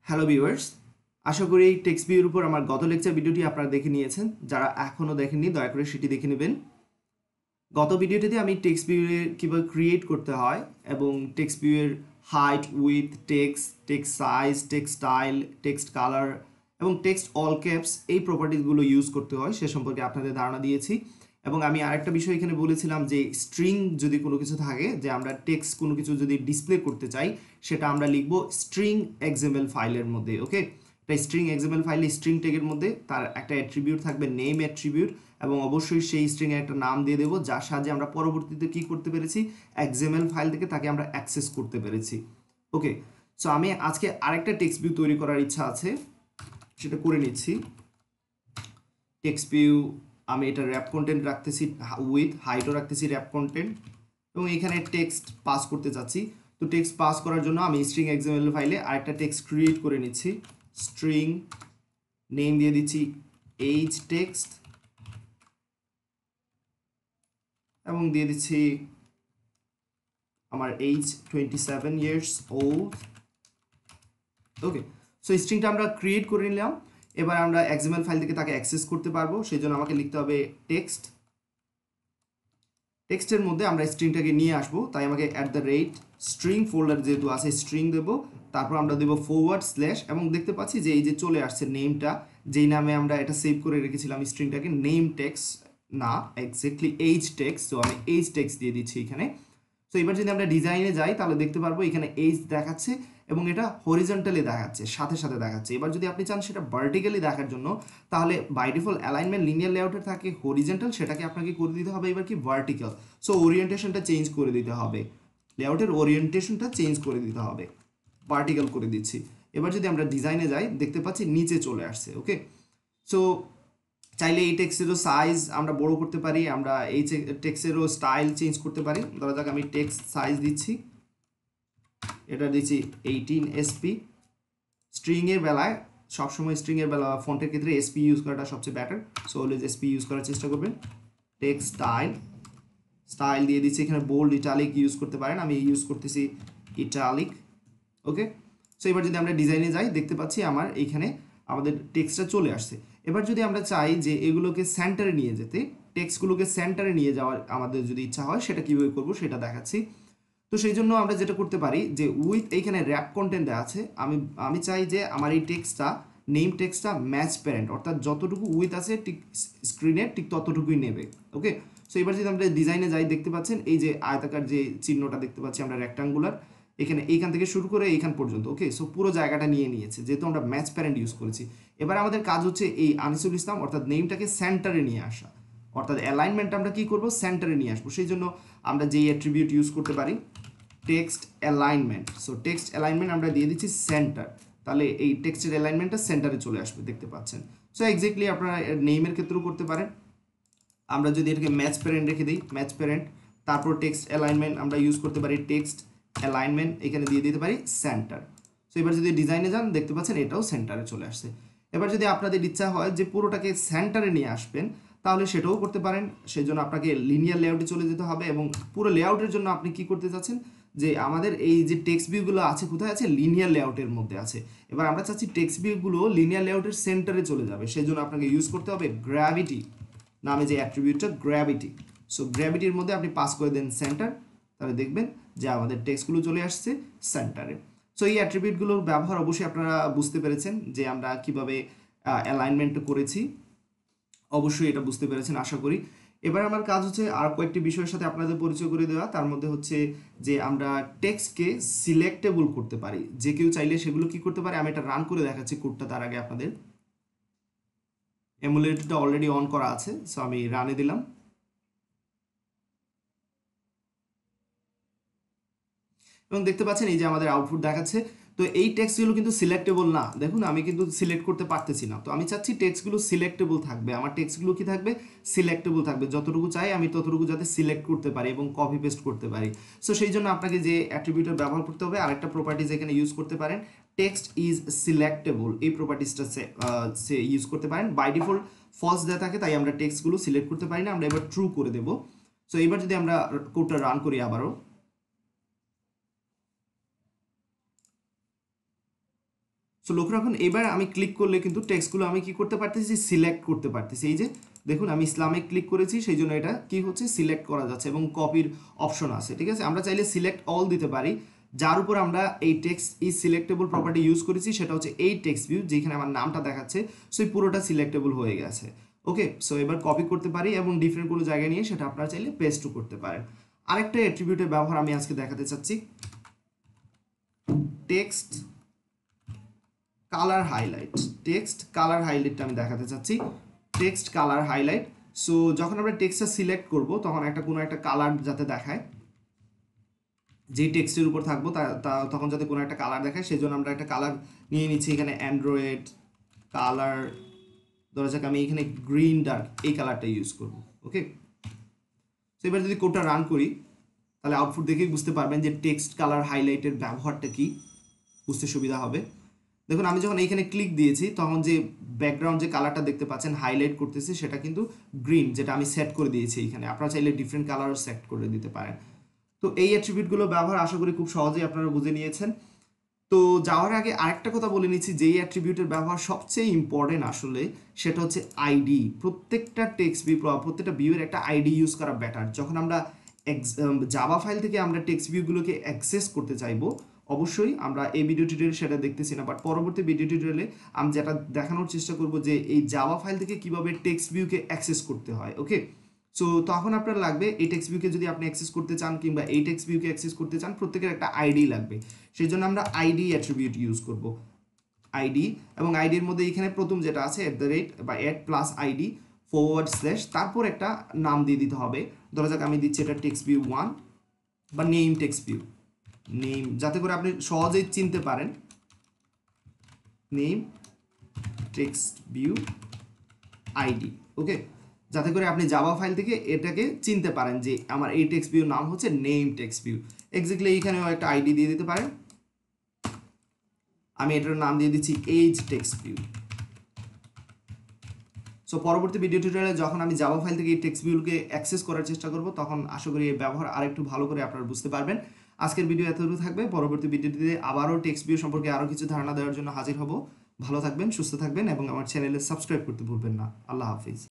Hello viewers, আশা করি text ভিউর উপর আমার গত লেকচার ভিডিওটি আপনারা দেখে নিয়েছেন। যারা এখনও দেখেননি দয়া করে সেটি দেখে নেবেন। গত ভিডিওটিতে আমি টেক্সট ভিউয়ের কীভাবে ক্রিয়েট করতে হয় এবং টেক্সট ভিউয়ের height, with, text size, text style, text colour এবং টেক্সট অল ক্যাপস এই প্রপার্টিসগুলো ইউজ করতে হয় সে সম্পর্কে আপনাদের ধারণা দিয়েছি। এবং আমি আরেকটা বিষয় এখানে বলেছিলাম যে স্ট্রিং যদি কোনো কিছু থাকে, যে আমরা টেক্সট কোনো কিছু যদি ডিসপ্লে করতে চাই, সেটা আমরা লিখবো স্ট্রিং এক্সএমএল ফাইলের মধ্যে। ওকে, একটা স্ট্রিং এক্সএমএল ফাইলে স্ট্রিং ট্যাগের মধ্যে তার একটা অ্যাট্রিবিউট থাকবে, নেম অ্যাট্রিবিউট, এবং অবশ্যই সেই স্ট্রিংয়ের একটা নাম দিয়ে দেবো যার সাহায্যে আমরা পরবর্তীতে কী করতে পেরেছি, এক্সএমএল ফাইল থেকে তাকে আমরা অ্যাক্সেস করতে পেরেছি। ওকে, সো আমি আজকে আরেকটা টেক্সট ভিউ তৈরি করার ইচ্ছা আছে, সেটা করে নিচ্ছি। টেক্সট ভিউ আমি এটা র্যাপ কন্টেন্ট রাখতেছি, উইথ হাইটও রাখতেছি র্যাপ কন্টেন্ট, এবং এখানে টেক্সট পাস করতে চাচ্ছি। তো টেক্সট পাস করার জন্য আমি স্ট্রিং এক্সএমএল ফাইলে আরেকটা টেক্সট ক্রিয়েট করে নিচ্ছি। স্ট্রিং নেম দিয়ে দিচ্ছি এইজ টেক্সট এবং দিয়ে দিচ্ছি আমার এইজ 27 ইয়ার্স ওল্ড। ওকে, সো স্ট্রিংটা আমরা ক্রিয়েট করে নিলাম। এবার আমরা এক্সএমএল ফাইল থেকে তাকে অ্যাক্সেস করতে পারবো, সেই জন্য আমাকে লিখতে হবে টেক্সটের মধ্যে আমরা স্ট্রিংটাকে নিয়ে আসবো, তাই আমাকে @স্ট্রিং ফোল্ডার যেহেতু আছে স্ট্রিং দেবো, তারপর আমরা দেবো /, এবং দেখতে পাচ্ছি যে এই যে চলে আসছে নেমটা, যেই নামে আমরা এটা সেভ করে রেখেছিলাম স্ট্রিংটাকে, নেম টেক্সট না, এক্স্যাক্টলি এইজ টেক্সট। তো আমি এইজ টেক্সট দিয়ে দিচ্ছি এখানে। তো এবার যদি আমরা ডিজাইনে যাই তাহলে দেখতে পারবো এখানে এইজ দেখাচ্ছে এবং এটা হরিজন্টালি দেখাচ্ছে, সাথে সাথে দেখাচ্ছে। এবার যদি আপনি চান সেটা ভার্টিক্যালি দেখার জন্য, তাহলে বাই ডিফল্ট অ্যালাইনমেন্ট লিনিয়ার লেআউটের থাকে হরিজন্টাল, সেটাকে আপনাকে করে দিতে হবে এবার কি ভার্টিক্যাল। সো ওরিয়েন্টেশনটা চেঞ্জ করে দিতে হবে, লেআউটের ওরিয়েন্টেশনটা চেঞ্জ করে দিতে হবে, ভার্টিক্যাল করে দিচ্ছি। এবার যদি আমরা ডিজাইনে যাই দেখতে পাচ্ছি নিচে চলে আসছে। ওকে, সো চাইলে এই টেক্সটেরও সাইজ আমরা বড় করতে পারি, আমরা এই টেক্সটেরও স্টাইল চেঞ্জ করতে পারি। ধরা যাক আমি টেক্সট সাইজ দিচ্ছি, এটা দিচ্ছি 18 SP। স্ট্রিংয়ের বেলায় সবসময় স্ট্রিংয়ের বেলা ফন্টের ক্ষেত্রে SP ইউজ করাটা সবচেয়ে better, so always SP use করার চেষ্টা করবেন। টেক্সট স্টাইল দিয়ে দিচ্ছি, এখানে বোল্ড ইটালিক ইউজ করতে পারেন, আমি ইউজ করতেছি ইটালিক। ওকে, সো এবার যদি আমরা ডিজাইনে যাই দেখতে পাচ্ছি আমার এইখানে আমাদের টেক্সটটা চলে আসছে। এবার যদি আমরা চাই যে এগুলোকে সেন্টারে নিয়ে যেতে, টেক্সটগুলোকে সেন্টারে নিয়ে যাওয়ার আমাদের যদি ইচ্ছা হয়, সেটা কীভাবে করবো সেটা দেখাচ্ছি। তো সেই জন্য আমরা যেটা করতে পারি যে উইথ এইখানে র্যাপ কন্টেন্ট দেওয়া আছে, আমি চাই যে আমার এই টেক্সটটা, নেম টেক্সটটা ম্যাচ প্যারেন্ট, অর্থাৎ যতটুকু উইথ আছে ঠিক স্ক্রিনের ঠিক ততটুকুই নেবে। ওকে, সো এবার যদি আমরা ডিজাইনে যাই দেখতে পাচ্ছেন এই যে আয়তাকার যে চিহ্নটা দেখতে পাচ্ছি আমরা রেক্টাঙ্গুলার, এখানে এইখান থেকে শুরু করে এইখান পর্যন্ত। ওকে, সো পুরো জায়গাটা নিয়ে নিয়েছে যেহেতু আমরা ম্যাচ প্যারেন্ট ইউজ করেছি। এবার আমাদের কাজ হচ্ছে এই আনিসুল ইসলাম অর্থাৎ নেমটাকে সেন্টারে নিয়ে আসা, অর্থাৎ অ্যালাইনমেন্ট আমরা কি করব, সেন্টারে নিয়ে আসবো। সেই জন্য আমরা যেই অ্যাট্রিবিউট ইউজ করতে পারি text alignment. So text alignment আমরা দিয়ে দিচ্ছি সেন্টার, তাহলে এই টেক্সটের অ্যালাইনমেন্টটা সেন্টারে চলে আসবে দেখতে পাচ্ছেন। সো এক্স্যাক্টলি আপনারা নেইমের ক্ষেত্রেও করতে পারেন। আমরা যদি এটাকে ম্যাচ প্যারেন্ট রেখে দিই, ম্যাচ প্যারেন্ট, তারপর টেক্সট অ্যালাইনমেন্ট আমরা ইউজ করতে পারি টেক্সট অ্যালাইনমেন্ট, এখানে দিয়ে দিতে পারি সেন্টার। সো এবার যদি ডিজাইনে যান দেখতে পাচ্ছেন এটাও সেন্টারে চলে আসছে। এবার যদি আপনাদের ইচ্ছা হয় যে পুরোটাকে সেন্টারে নিয়ে আসবেন তাহলে সেটাও করতে পারেন, সেই জন্য আপনাকে লিনিয়ার লেআউটে চলে যেতে হবে, এবং পুরো লেআউটের জন্য আপনি কি করতে চাচ্ছেন যে আমাদের এই যে টেক্সট ভিউগুলো আছে কোথায় আছে, লিনিয়ার লেআউটের মধ্যে আছে। এবার আমরা চাচ্ছি টেক্সট ভিউগুলো লিনিয়ার লেআউটের সেন্টারে চলে যাবে, সেই জন্য আপনাকে ইউজ করতে হবে গ্র্যাভিটি নামে যে অ্যাট্রিবিউটটা, গ্র্যাভিটি। সো গ্র্যাভিটির মধ্যে আপনি পাস করে দেন সেন্টার, তাহলে দেখবেন যে আমাদের টেক্সটগুলো চলে আসছে সেন্টারে। সো এই অ্যাট্রিবিউটগুলোর ব্যবহার অবশ্যই আপনারা বুঝতে পেরেছেন যে আমরা কিভাবে অ্যালাইনমেন্ট করেছি, অবশ্যই এটা বুঝতে পেরেছেন আশা করি। এবার আমার কাজ হচ্ছে আর কয়েকটি বিষয়ের সাথে আপনাদের পরিচয় করে দেওয়া। তার মধ্যে হচ্ছে যে আমরা টেক্সটকে সিলেক্টেবল করতে পারি, যে কেউ চাইলে সেগুলো কি করতে পারে, আমি এটা রান করে দেখাচ্ছি কোডটা তার আগে আপনাদের। এমুলেটরটা অলরেডি অন করা আছে, সো আমি রানে দিলাম এবং দেখতে পাচ্ছেন এই যে আমাদের আউটপুট দেখাচ্ছে। তো এই টেক্সটগুলো কিন্তু সিলেক্টেবল না, দেখুন আমি কিন্তু সিলেক্ট করতে পারতেছি না। তো আমি চাচ্ছি টেক্সটগুলো সিলেক্টেবল থাকবে, আমার টেক্সটগুলো কি থাকবে, সিলেক্টেবল থাকবে, যতটুকু চাই আমি ততটুকু যাতে সিলেক্ট করতে পারি এবং কপি পেস্ট করতে পারি। সো সেই জন্য আপনাকে যে অ্যাট্রিবিউটটা ব্যবহার করতে হবে, আরেকটা প্রপার্টিজ এখানে ইউজ করতে পারেন, টেক্সট ইজ সিলেক্টেবল, এই প্রপার্টিজটা সে ইউজ করতে পারেন। বাই ডিফল্ট ফলস দেওয়া থাকে তাই আমরা টেক্সটগুলো সিলেক্ট করতে পারি না, আমরা এবার ট্রু করে দেব। সো এবার যদি আমরা কোডটা রান করি আবারও, সো লক্ষ্য রাখুন এবার আমি ক্লিক করলে কিন্তু টেক্সটগুলো আমি কি করতে পারতেছি, সিলেক্ট করতে পারতেছি। এই যে দেখুন আমি ইসলামে ক্লিক করেছি, সেই জন্য এটা কি হচ্ছে, সিলেক্ট করা যাচ্ছে এবং কপির অপশন আছে। ঠিক আছে, আমরা চাইলে সিলেক্ট অল দিতে পারি। যার উপর আমরা এই text is selectable property use করেছি সেটা হচ্ছে এই টেক্সট ভিউ, যেখানে আমার নামটা দেখাচ্ছে। সো এই পুরোটা সিলেক্টেবল হয়ে গেছে। ওকে, সো এবার কপি করতে পারি এবং ডিফারেন্ট কোনো জায়গায় নিয়ে সেটা আপনারা চাইলে পেস্টও করতে পারেন। আরেকটা অ্যাট্রিবিউটের ব্যবহার আমি আজকে দেখাতে চাচ্ছি, text colour highlight. Text colour হাইলাইটটা আমি দেখাতে চাচ্ছি, টেক্সট কালার হাইলাইট। সো যখন আমরা টেক্সটটা সিলেক্ট করব তখন কোনো একটা কালার যাতে দেখায়, যেই টেক্সটের উপর থাকবো তখন যাতে কোনো একটা কালার দেখায়, সেই জন্য আমরা একটা কালার নিয়ে নিচ্ছি এখানে, অ্যান্ড্রয়েড কালার, ধরা যাক আমি এখানে গ্রিন ডার্ক এই কালারটা ইউজ করব। ওকে, তো এবার যদি কোডটা রান করি তাহলে আউটপুট দেখেই বুঝতে পারবেন যে টেক্সট কালার হাইলাইটের ব্যবহারটা কি, বুঝতে সুবিধা হবে। দেখুন আমি যখন এইখানে ক্লিক দিয়েছি তখন যে ব্যাকগ্রাউন্ড যে কালারটা দেখতে পাচ্ছেন হাইলাইট করতেছে সেটা কিন্তু গ্রিন, যেটা আমি সেট করে দিয়েছি এখানে। আপনারা চাইলে ডিফারেন্ট কালারও সেট করে দিতে পারেন। তো এই অ্যাট্রিবিউটগুলো ব্যবহার আশা করি খুব সহজেই আপনারা বুঝে নিয়েছেন। তো যাওয়ার আগে আরেকটা কথা বলে নিচ্ছি, যেই অ্যাট্রিবিউটের ব্যবহার সবচেয়ে ইম্পর্টেন্ট আসলে সেটা হচ্ছে আইডি। প্রত্যেকটা টেক্সট ভিউ, প্রত্যেকটা ভিউয়ের একটা আইডি ইউজ করা বেটার। যখন আমরা জাভা ফাইল থেকে আমরা টেক্সট ভিউগুলোকে অ্যাক্সেস করতে চাইবো, অবশ্যই আমরা এই ভিডিও টিউটোরিয়ালে সেটা দেখতেছি না, বাট পরবর্তী ভিডিও টিউটোরিয়ালে আমি যেটা দেখানোর চেষ্টা করব যে এই জাভা ফাইল থেকে কিভাবে টেক্সট ভিউকে অ্যাক্সেস করতে হয়। ওকে, সো তখন আপনার লাগবে এই টেক্সট ভিউকে যদি আপনি অ্যাক্সেস করতে চান কিংবা এই টেক্সট ভিউকে অ্যাক্সেস করতে চান, প্রত্যেকের একটা আইডি লাগবে। সেই জন্য আমরা আইডি অ্যাট্রিবিউট ইউজ করব, আইডি। এবং আইডির মধ্যে এখানে প্রথম যেটা আছে @ বা @+id / তারপর একটা নাম দিয়ে দিতে হবে। ধরা যাক আমি দিচ্ছি এটা টেক্সট ভিউ 1 বা নেম টেক্সট ভিউ, নেম, যাতে করে আপনি সহজেই চিনতে পারেন, নেম টেক্সট ভিউ আইডি। ওকে, যাতে করে আপনি জাভা ফাইল থেকে এটাকে চিনতে পারেন যে আমার এই টেক্সট ভিউ নাম হচ্ছে নেম টেক্সট ভিউ। এক্স্যাক্টলি এইখানেও একটা আইডি দিয়ে দিতে পারেন। আমি এটার নাম দিয়ে দিচ্ছি এজ টেক্সট ভিউ। সো পরবর্তী ভিডিও টিউটোরিয়ালে যখন আমি জাভা ফাইল থেকে এই টেক্সট ভিউকে অ্যাক্সেস করার চেষ্টা করব তখন আশা করি এই ব্যবহার আরেকটু ভালো করে আপনারা বুঝতে পারবেন। আজকের ভিডিও এতটুকু থাকবে, পরবর্তী ভিডিওটিতে আবারও টেক্সট ভিউ সম্পর্কে আরও কিছু ধারণা দেওয়ার জন্য হাজির হব। ভালো থাকবেন, সুস্থ থাকবেন এবং আমার চ্যানেলে সাবস্ক্রাইব করতে ভুলবেন না। আল্লাহ হাফিজ।